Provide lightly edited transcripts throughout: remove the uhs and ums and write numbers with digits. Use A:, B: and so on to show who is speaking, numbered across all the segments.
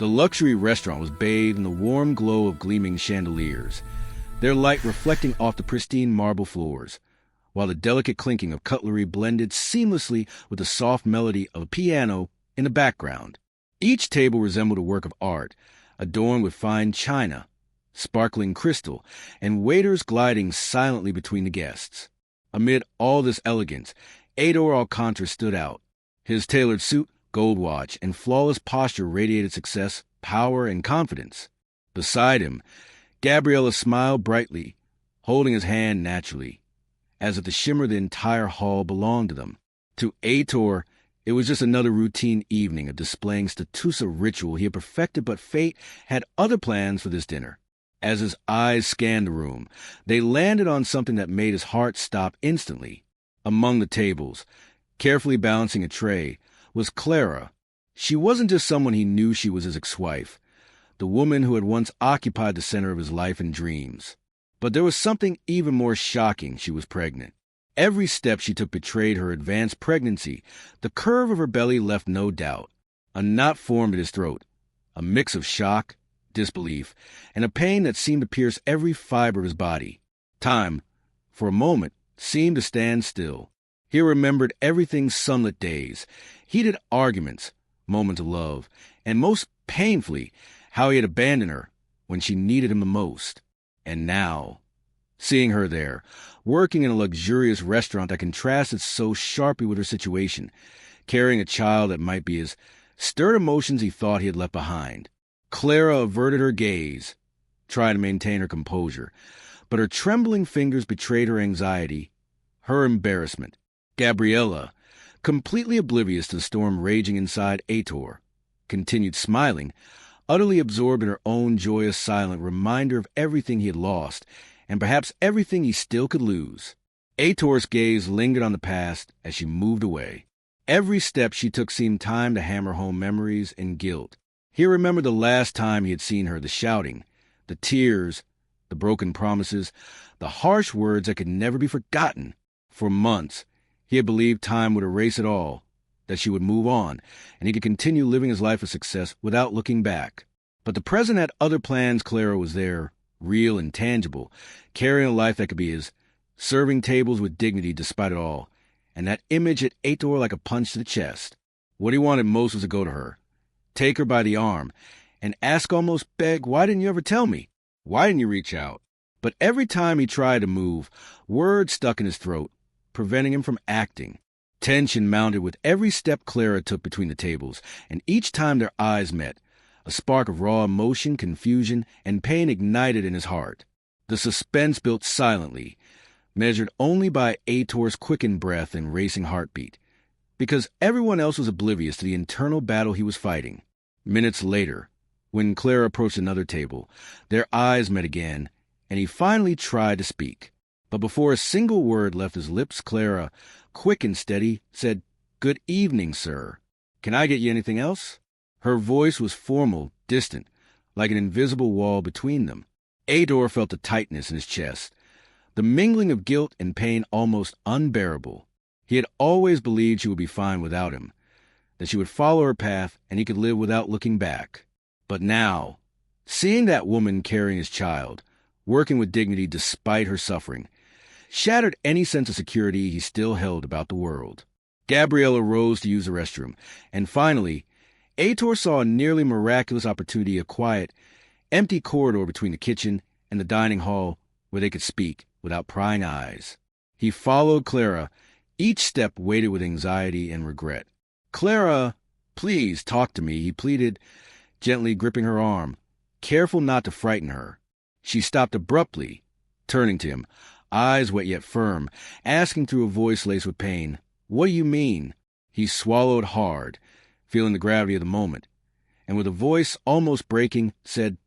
A: The luxury restaurant was bathed in the warm glow of gleaming chandeliers, their light reflecting off the pristine marble floors, while the delicate clinking of cutlery blended seamlessly with the soft melody of a piano in the background. Each table resembled a work of art, adorned with fine china, sparkling crystal, and waiters gliding silently between the guests. Amid all this elegance, Heitor Alcantara stood out. His tailored suit, gold watch, and flawless posture radiated success, power, and confidence. Beside him, Gabriella smiled brightly, holding his hand naturally, as if the shimmer of the entire hall belonged to them. To Heitor, it was just another routine evening of displaying Statusa ritual he had perfected, but fate had other plans for this dinner. As his eyes scanned the room, they landed on something that made his heart stop instantly. Among the tables, carefully balancing a tray, was Clara. She wasn't just someone he knew, she was his ex-wife, the woman who had once occupied the center of his life and dreams. But there was something even more shocking: she was pregnant. Every step she took betrayed her advanced pregnancy. The curve of her belly left no doubt. A knot formed at his throat, a mix of shock, disbelief, and a pain that seemed to pierce every fiber of his body. Time, for a moment, seemed to stand still. He remembered everything's sunlit days, heated arguments, moments of love, and most painfully, how he had abandoned her when she needed him the most. And now, seeing her there, working in a luxurious restaurant that contrasted so sharply with her situation, carrying a child that might be his, stirred emotions he thought he had left behind. Clara averted her gaze, trying to maintain her composure, but her trembling fingers betrayed her anxiety, her embarrassment. Gabriella, completely oblivious to the storm raging inside Heitor, continued smiling, utterly absorbed in her own joyous, silent reminder of everything he had lost, and perhaps everything he still could lose. Heitor's gaze lingered on the past as she moved away. Every step she took seemed time to hammer home memories and guilt. He remembered the last time he had seen her, the shouting, the tears, the broken promises, the harsh words that could never be forgotten. For months, he had believed time would erase it all, that she would move on, and he could continue living his life of success without looking back. But the present had other plans. Clara was there, real and tangible, carrying a life that could be his, serving tables with dignity despite it all, and that image hit Heitor like a punch to the chest. What he wanted most was to go to her, take her by the arm, and ask, almost beg, "Why didn't you ever tell me? Why didn't you reach out?" But every time he tried to move, words stuck in his throat, preventing him from acting. Tension mounted with every step Clara took between the tables, and each time their eyes met, a spark of raw emotion, confusion, and pain ignited in his heart. The suspense built silently, measured only by Heitor's quickened breath and racing heartbeat, because everyone else was oblivious to the internal battle he was fighting. Minutes later, when Clara approached another table, their eyes met again, and he finally tried to speak. But before a single word left his lips, Clara, quick and steady, said, "Good evening, sir. Can I get you anything else?" Her voice was formal, distant, like an invisible wall between them. Heitor felt the tightness in his chest, the mingling of guilt and pain almost unbearable. He had always believed she would be fine without him, that she would follow her path and he could live without looking back. But now, seeing that woman carrying his child, working with dignity despite her suffering, shattered any sense of security he still held about the world. Gabriella rose to use the restroom, and finally, Heitor saw a nearly miraculous opportunity, a quiet, empty corridor between the kitchen and the dining hall where they could speak without prying eyes. He followed Clara, each step weighted with anxiety and regret. "Clara, please talk to me," he pleaded, gently gripping her arm, careful not to frighten her. She stopped abruptly, turning to him, eyes wet yet firm, asking through a voice laced with pain, "What do you mean?" He swallowed hard, feeling the gravity of the moment, and with a voice almost breaking, said,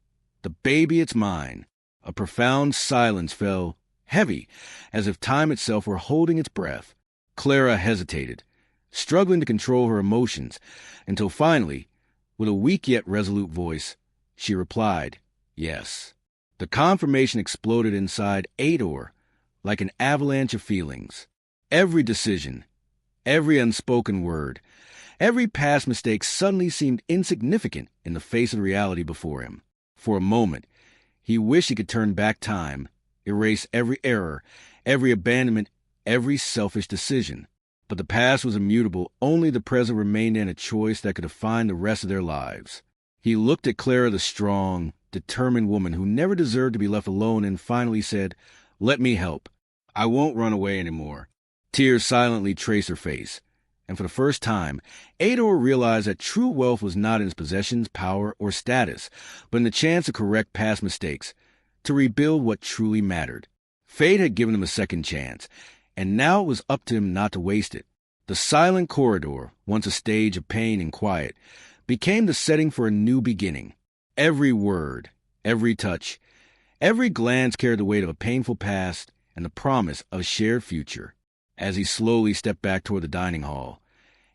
A: "The baby, it's mine." A profound silence fell, heavy, as if time itself were holding its breath. Clara hesitated, struggling to control her emotions, until finally, with a weak yet resolute voice, she replied, "Yes." The confirmation exploded inside Heitor like an avalanche of feelings. Every decision, every unspoken word, Every past mistake suddenly seemed insignificant in the face of the reality before him. For a moment, he wished he could turn back time, erase every error, every abandonment, every selfish decision. But the past was immutable. Only the present remained in a choice that could define the rest of their lives. He looked at Clara, the strong, determined woman who never deserved to be left alone, and finally said, "Let me help. I won't run away anymore." Tears silently traced her face, and for the first time, Heitor realized that true wealth was not in his possessions, power, or status, but in the chance to correct past mistakes, to rebuild what truly mattered. Fate had given him a second chance, and now it was up to him not to waste it. The silent corridor, once a stage of pain and quiet, became the setting for a new beginning. Every word, every touch, every glance carried the weight of a painful past and the promise of a shared future. As he slowly stepped back toward the dining hall,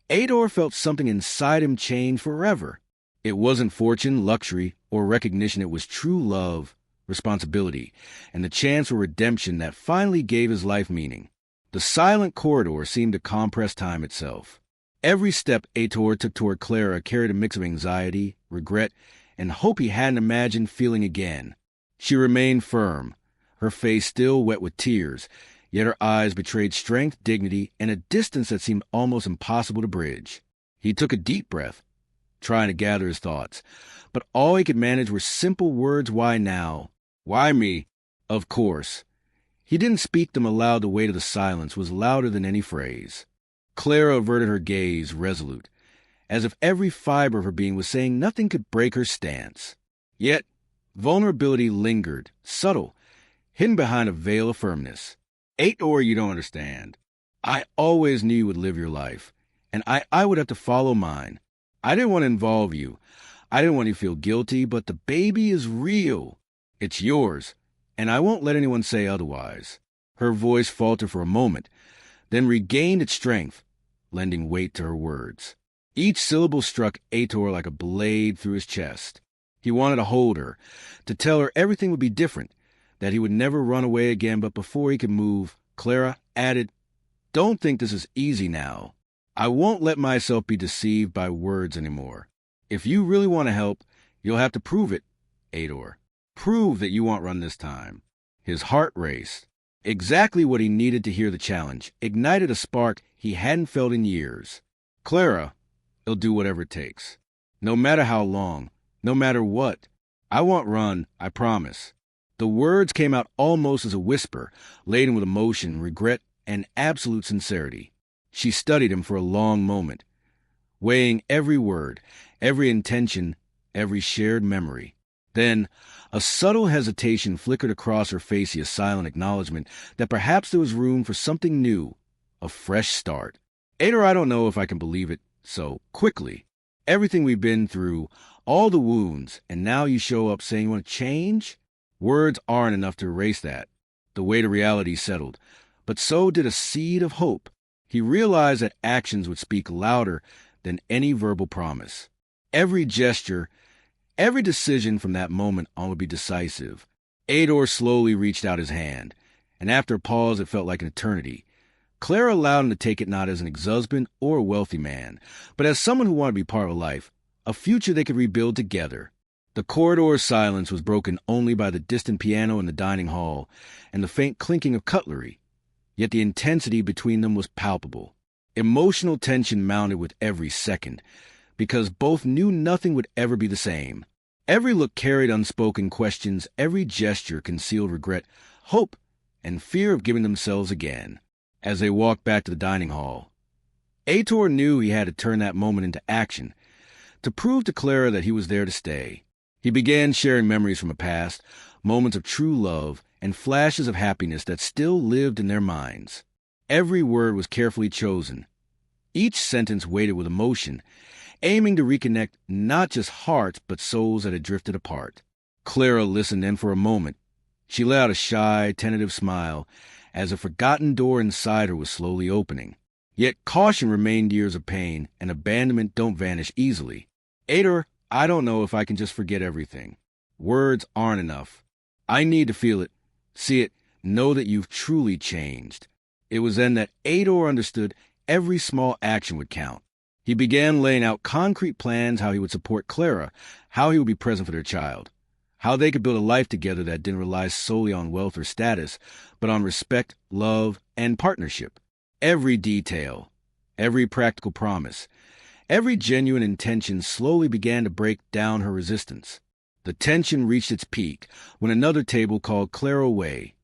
A: Heitor felt something inside him change forever. It wasn't fortune, luxury, or recognition. It was true love, responsibility, and the chance for redemption that finally gave his life meaning. The silent corridor seemed to compress time itself. Every step Heitor took toward Clara carried a mix of anxiety, regret, and hope he hadn't imagined feeling again. She remained firm, her face still wet with tears, yet her eyes betrayed strength, dignity, and a distance that seemed almost impossible to bridge. He took a deep breath, trying to gather his thoughts, but all he could manage were simple words. Why now? Why me? Of course. He didn't speak them aloud. The weight of the silence was louder than any phrase. Clara averted her gaze, resolute, as if every fiber of her being was saying nothing could break her stance. Yet, vulnerability lingered, subtle, hidden behind a veil of firmness. Heitor, you don't understand. I always knew you would live your life, and I would have to follow mine. I didn't want to involve you. I didn't want you to feel guilty, but the baby is real. It's yours, and I won't let anyone say otherwise. Her voice faltered for a moment, then regained its strength, lending weight to her words. Each syllable struck Heitor like a blade through his chest. He wanted to hold her, to tell her everything would be different, that he would never run away again, but before he could move, Clara added, "Don't think this is easy now. I won't let myself be deceived by words anymore. If you really want to help, you'll have to prove it, Heitor. Prove that you won't run this time." His heart raced. Exactly what he needed to hear. The challenge ignited a spark he hadn't felt in years. "Clara, he'll do whatever it takes. No matter how long, no matter what. I won't run, I promise." The words came out almost as a whisper, laden with emotion, regret, and absolute sincerity. She studied him for a long moment, weighing every word, every intention, every shared memory. Then, a subtle hesitation flickered across her face, a silent acknowledgement that perhaps there was room for something new, a fresh start. "Heitor, I don't know if I can believe it so quickly. Everything we've been through, all the wounds, and now you show up saying you want to change? Words aren't enough to erase that." The weight of reality settled, but so did a seed of hope. He realized that actions would speak louder than any verbal promise. Every gesture, every decision from that moment on would be decisive. Heitor slowly reached out his hand, and after a pause that felt like an eternity, Clara allowed him to take it not as an ex-husband or a wealthy man, but as someone who wanted to be part of life, a future they could rebuild together. The corridor's silence was broken only by the distant piano in the dining hall and the faint clinking of cutlery. Yet the intensity between them was palpable. Emotional tension mounted with every second, because both knew nothing would ever be the same. Every look carried unspoken questions, every gesture concealed regret, hope, and fear of giving themselves again. As they walked back to the dining hall, Heitor knew he had to turn that moment into action, to prove to Clara that he was there to stay. He began sharing memories from a past, moments of true love, and flashes of happiness that still lived in their minds. Every word was carefully chosen. Each sentence weighted with emotion, aiming to reconnect not just hearts but souls that had drifted apart. Clara listened, and for a moment, she let out a shy, tentative smile as a forgotten door inside her was slowly opening. Yet caution remained. Years of pain and abandonment don't vanish easily. "Heitor, I don't know if I can just forget everything. Words aren't enough. I need to feel it, see it, know that you've truly changed." It was then that Heitor understood every small action would count. He began laying out concrete plans how he would support Clara, how he would be present for their child, how they could build a life together that didn't rely solely on wealth or status, but on respect, love, and partnership. Every detail, every practical promise, every genuine intention slowly began to break down her resistance. The tension reached its peak when another table called Clara away,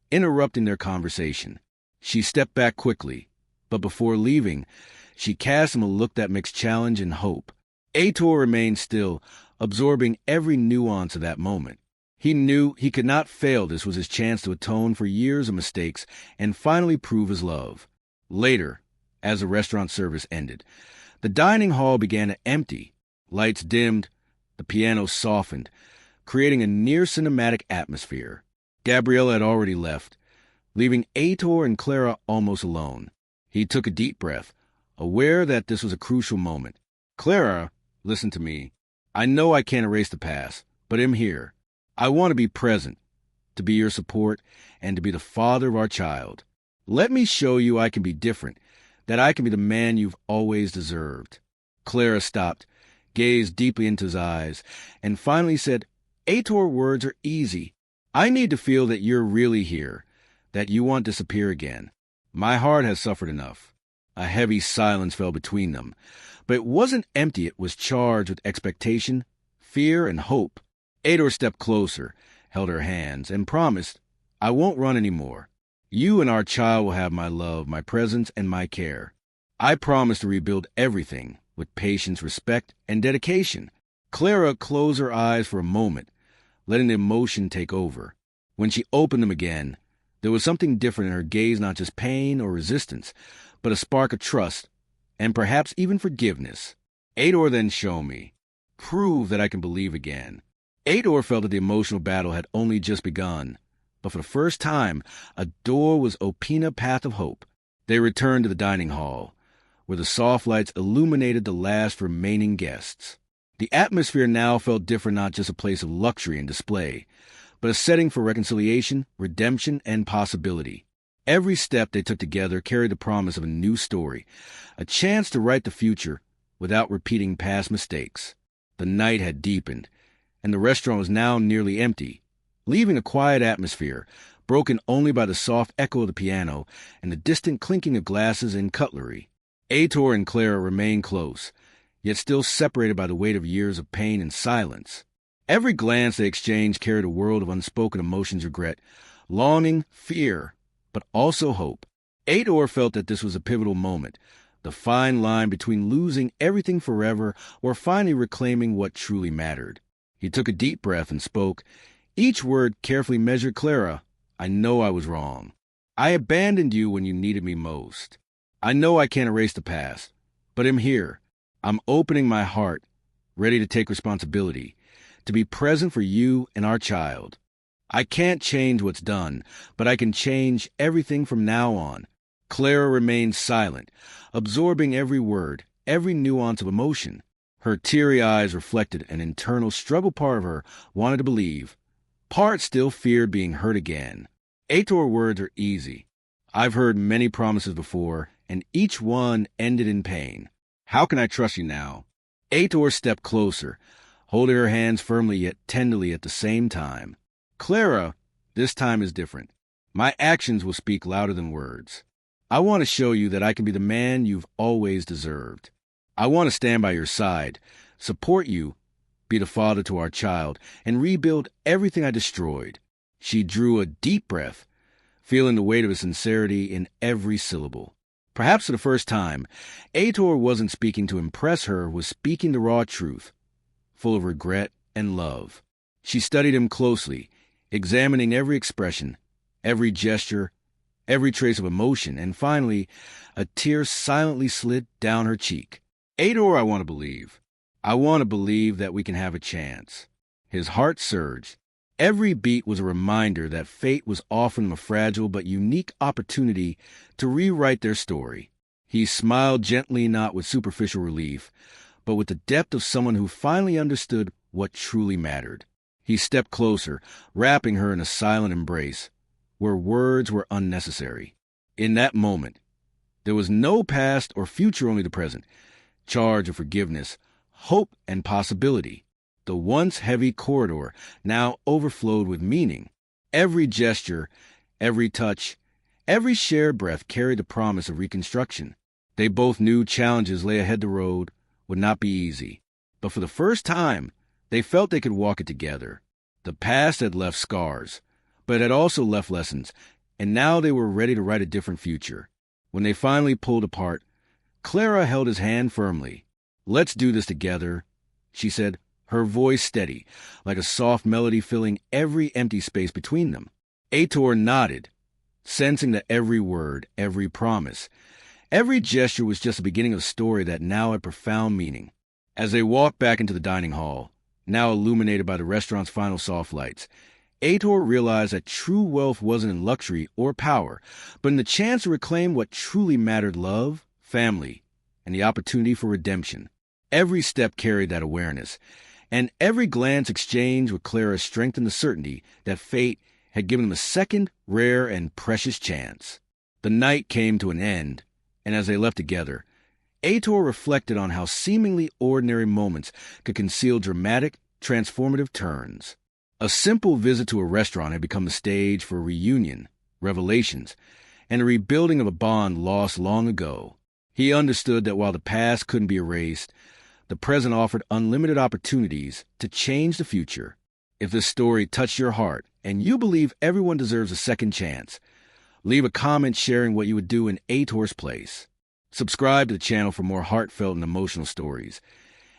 A: interrupting their conversation. She stepped back quickly, but before leaving, she cast him a look that mixed challenge and hope. Heitor remained still, absorbing every nuance of that moment. He knew he could not fail. This was his chance to atone for years of mistakes and finally prove his love. Later, as the restaurant service ended, the dining hall began to empty. Lights dimmed, the piano softened, creating a near-cinematic atmosphere. Gabriella had already left, leaving Heitor and Clara almost alone. He took a deep breath, aware that this was a crucial moment. "Clara, listen to me. I know I can't erase the past, but I'm here. I want to be present, to be your support, and to be the father of our child. Let me show you I can be different, that I can be the man you've always deserved." Clara stopped, gazed deeply into his eyes, and finally said, "Heitor, words are easy. I need to feel that you're really here, that you won't disappear again. My heart has suffered enough." A heavy silence fell between them, but it wasn't empty. It was charged with expectation, fear, and hope. Heitor stepped closer, held her hands, and promised, "I won't run anymore. You and our child will have my love, my presence, and my care. I promise to rebuild everything with patience, respect, and dedication." Clara closed her eyes for a moment, letting the emotion take over. When she opened them again, there was something different in her gaze, not just pain or resistance, but a spark of trust, and perhaps even forgiveness. "Heitor, then show me. Prove that I can believe again." Heitor felt that the emotional battle had only just begun, but for the first time, a door was opening a path of hope. They returned to the dining hall, where the soft lights illuminated the last remaining guests. The atmosphere now felt different, not just a place of luxury and display, but a setting for reconciliation, redemption, and possibility. Every step they took together carried the promise of a new story, a chance to write the future without repeating past mistakes. The night had deepened, and the restaurant was now nearly empty, leaving a quiet atmosphere, broken only by the soft echo of the piano and the distant clinking of glasses and cutlery. Heitor and Clara remained close, yet still separated by the weight of years of pain and silence. Every glance they exchanged carried a world of unspoken emotions: regret, longing, fear, but also hope. Heitor felt that this was a pivotal moment, the fine line between losing everything forever or finally reclaiming what truly mattered. He took a deep breath and spoke, each word carefully measured. "Clara, I know I was wrong. I abandoned you when you needed me most. I know I can't erase the past, but I'm here. I'm opening my heart, ready to take responsibility, to be present for you and our child. I can't change what's done, but I can change everything from now on." Clara remained silent, absorbing every word, every nuance of emotion. Her teary eyes reflected an internal struggle. Part of her wanted to believe, part still feared being hurt again. "Heitor, words are easy. I've heard many promises before, and each one ended in pain. How can I trust you now?" Heitor stepped closer, holding her hands firmly yet tenderly at the same time. "Clara, this time is different. My actions will speak louder than words. I want to show you that I can be the man you've always deserved. I want to stand by your side, support you, be the father to our child, and rebuild everything I destroyed." She drew a deep breath, feeling the weight of his sincerity in every syllable. Perhaps for the first time, Heitor wasn't speaking to impress her, was speaking the raw truth, full of regret and love. She studied him closely, examining every expression, every gesture, every trace of emotion, and finally, a tear silently slid down her cheek. "Heitor, I want to believe. I want to believe that we can have a chance." His heart surged. Every beat was a reminder that fate was offering them a fragile but unique opportunity to rewrite their story. He smiled gently, not with superficial relief, but with the depth of someone who finally understood what truly mattered. He stepped closer, wrapping her in a silent embrace, where words were unnecessary. In that moment, there was no past or future, only the present. charge of forgiveness, hope, and possibility. The once heavy corridor now overflowed with meaning. Every gesture, every touch, every shared breath carried the promise of reconstruction. They both knew challenges lay ahead the road would not be easy, but for the first time, they felt they could walk it together. The past had left scars, but it had also left lessons, and now they were ready to write a different future. When they finally pulled apart, Clara held his hand firmly. "Let's do this together," she said, her voice steady, like a soft melody filling every empty space between them. Heitor nodded, sensing that every word, every promise, every gesture was just the beginning of a story that now had profound meaning. As they walked back into the dining hall, now illuminated by the restaurant's final soft lights, Heitor realized that true wealth wasn't in luxury or power, but in the chance to reclaim what truly mattered: love, family, and the opportunity for redemption. Every step carried that awareness, and every glance exchanged with Clara strengthened the certainty that fate had given them a second, rare, and precious chance. The night came to an end, and as they left together, Heitor reflected on how seemingly ordinary moments could conceal dramatic, transformative turns. A simple visit to a restaurant had become the stage for a reunion, revelations, and a rebuilding of a bond lost long ago. He understood that while the past couldn't be erased, the present offered unlimited opportunities to change the future. If this story touched your heart and you believe everyone deserves a second chance, leave a comment sharing what you would do in Heitor's place. Subscribe to the channel for more heartfelt and emotional stories.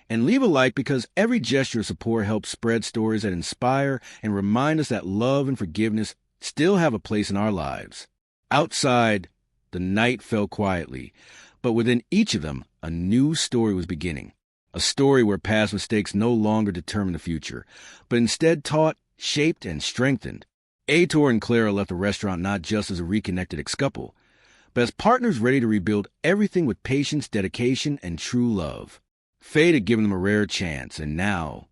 A: And leave a like, because every gesture of support helps spread stories that inspire and remind us that love and forgiveness still have a place in our lives. Outside, the night fell quietly, but within each of them, a new story was beginning. A story where past mistakes no longer determined the future, but instead taught, shaped, and strengthened. Heitor and Clara left the restaurant not just as a reconnected ex-couple, but as partners ready to rebuild everything with patience, dedication, and true love. Fate had given them a rare chance, and now,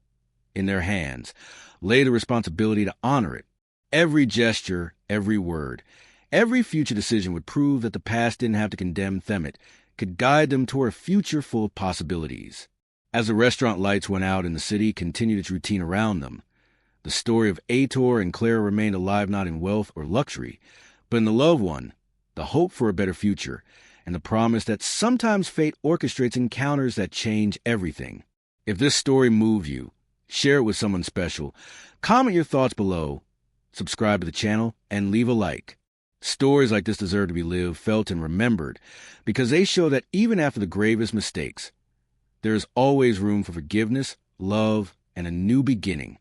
A: in their hands, lay the responsibility to honor it. Every gesture, every word, every future decision would prove that the past didn't have to condemn them. It could guide them toward a future full of possibilities. As the restaurant lights went out and the city continued its routine around them, the story of Heitor and Clara remained alive not in wealth or luxury, but in the loved one, the hope for a better future, and the promise that sometimes fate orchestrates encounters that change everything. If this story moved you, share it with someone special, comment your thoughts below, subscribe to the channel, and leave a like. Stories like this deserve to be lived, felt, and remembered, because they show that even after the gravest mistakes, there is always room for forgiveness, love, and a new beginning.